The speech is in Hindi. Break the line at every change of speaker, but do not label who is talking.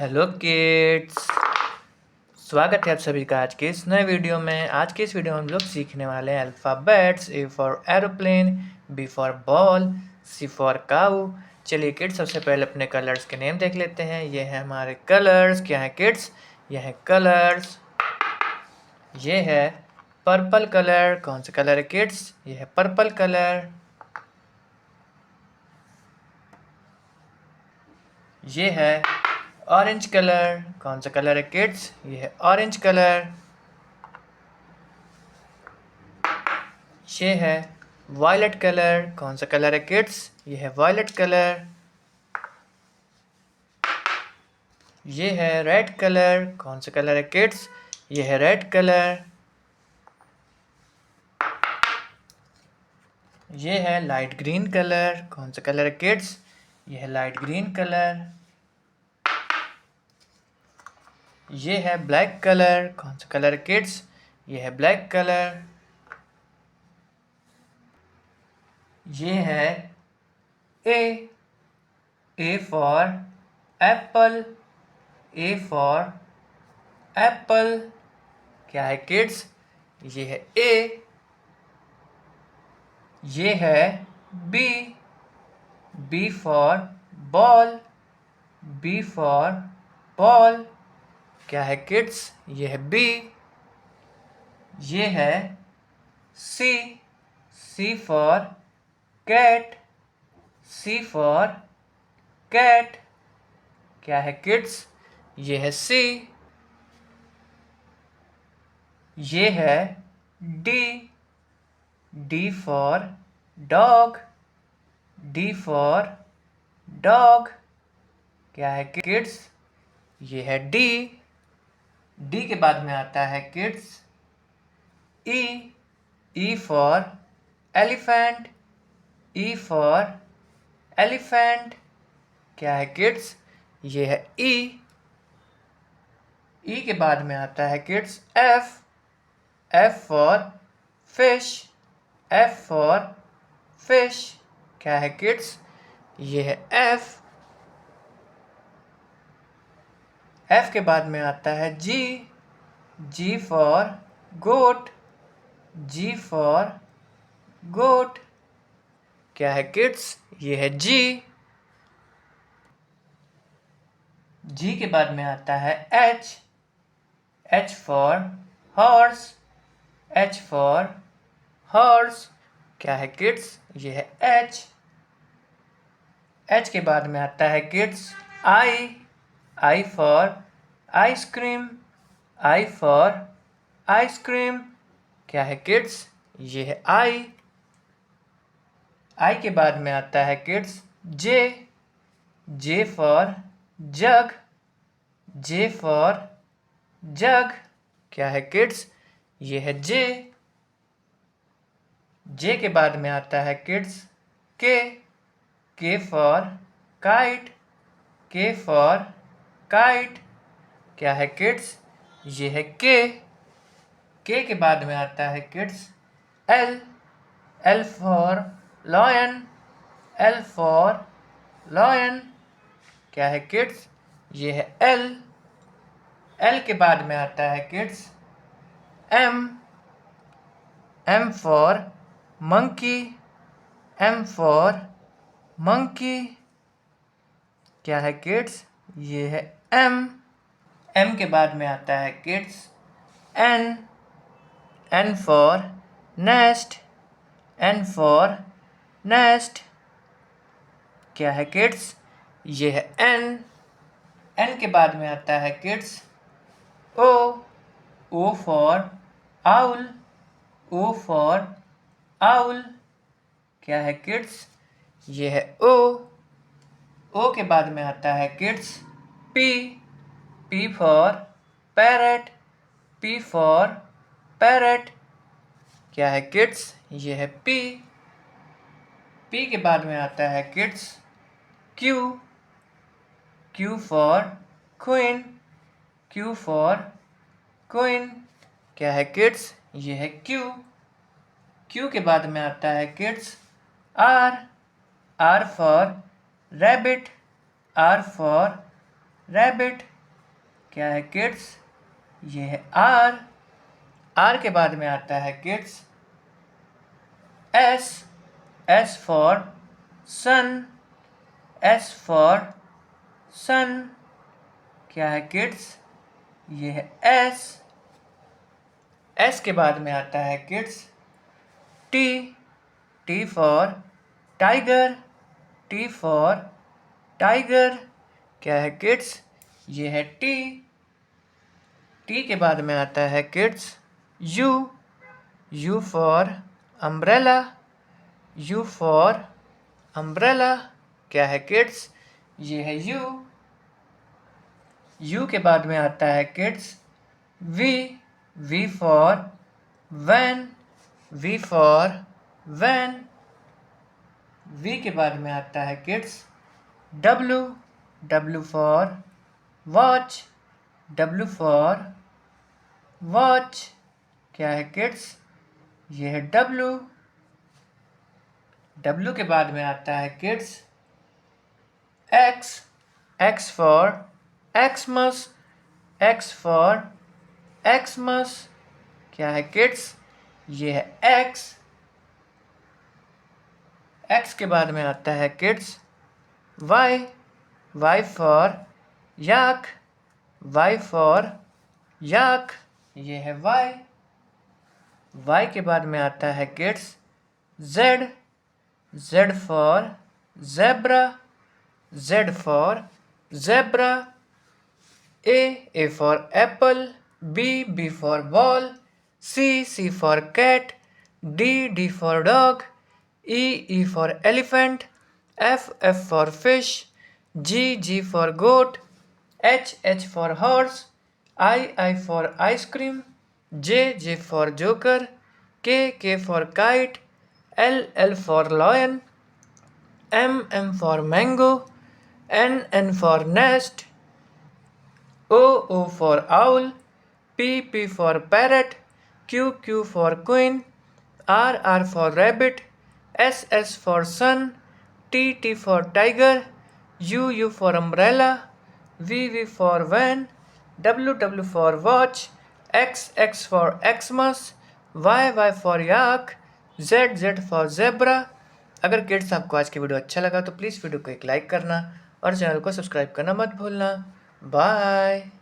हेलो किड्स, स्वागत है आप सभी का आज के इस नए वीडियो में। आज के इस वीडियो में हम लोग सीखने वाले हैं alphabets. A for aeroplane, B for ball, C for cow. चलिए किड्स, सबसे पहले अपने कलर्स के नेम देख लेते हैं। ये है हमारे कलर्स। क्या है किड्स? ये है कलर्स। ये है पर्पल कलर। कौन सा कलर है किड्स? ये है पर्पल कलर। ये है ऑरेंज कलर। कौन सा कलर है किड्स? ये है ऑरेंज कलर। ये है वायलेट कलर। कौन सा कलर है किड्स? ये है वायलेट कलर। ये है रेड कलर। कौन सा कलर है किड्स? ये है रेड कलर। ये है लाइट ग्रीन कलर। कौन सा कलर है किड्स? ये है लाइट ग्रीन कलर। ये है ब्लैक कलर। कौन सा कलर है किड्स? ये है ब्लैक कलर। ये है A for apple. A for apple. क्या है किड्स? ये है ए। ये है B. B for ball. B for ball. क्या है किड्स? ये है बी। ये है C. C for cat. C for cat. क्या है किड्स? ये है सी। ये है D. D for dog. D for dog. क्या है किड्स? ये है डी। डी के बाद में आता है kids E. E for elephant. E for elephant. क्या है किड्स? ये है ई। ई के बाद में आता है kids F. F for fish. F for fish. क्या है किड्स? ये है एफ। एफ के बाद में आता है जी। जी फॉर गोट। जी फॉर गोट। क्या है किड्स? ये है जी। जी के बाद में आता है H. H for horse. H for horse. क्या है किड्स? ये है एच। एच के बाद में आता है kids I. I for ice cream. I for ice cream. क्या है किड्स? ये है आई। आई के बाद में आता है kids J. J for jug. J for jug. क्या है किड्स? ये है जे। जे के बाद में आता है किड्स के। के फॉर काइट। के फॉर काइट। क्या है किड्स? ये है के। के बाद में आता है kids L. L for lion. L for lion. क्या है किड्स? ये है एल। एल के बाद में आता है kids M. M for monkey. M for monkey. क्या है किड्स? ये है एम। एम के बाद में आता है kids N. N for nest. N for nest. क्या है किड्स? ये है एन। एन के बाद में आता है kids O. O for owl. O for owl. क्या है किड्स? ये है ओ। ओ के बाद में आता है kids P. P for parrot. P for parrot. क्या है किड्स? ये है पी। पी के बाद में आता है kids Q. Q for queen. Q for queen. क्या है किड्स? ये है क्यू। क्यू के बाद में आता है kids R. R for rabbit. R for rabbit. क्या है किड्स? ये है आर। आर के बाद में आता है kids S. S for sun. S for sun. क्या है किड्स? ये है एस। एस के बाद में आता है kids T. T for tiger. T for tiger. क्या है किड्स? ये है टी। टी के बाद में आता है kids you. You for umbrella. You for umbrella. क्या है किड्स? ये है यू। यू के बाद में आता है kids V. V for van. V for van. V के बाद में आता है kids W. W for watch. W for watch. क्या है किड्स? ये है डब्लू। डब्लू के बाद में आता है kids x. X for Xmas. X for Xmas. क्या है किड्स? ये है एक्स। एक्स के बाद में आता है kids Y. Y for yak. Y for yak. ये है वाई। वाई के बाद में आता है kids Z. Z for zebra. Z for zebra. A for apple. B for ball. C for cat. D for dog. E for elephant. F for fish. G for goat. H for horse. I for ice cream. J for joker. K for kite. L for lion. M for mango. N for nest. O for owl. P for parrot. Q for queen. R for rabbit. S for sun. T for tiger. U for umbrella. V for van. W for watch. X for Xmas. Y for yak. Z for zebra. अगर किड्स आपको आज की वीडियो अच्छा लगा तो प्लीज़ वीडियो को एक लाइक करना और चैनल को सब्सक्राइब करना मत भूलना। बाय।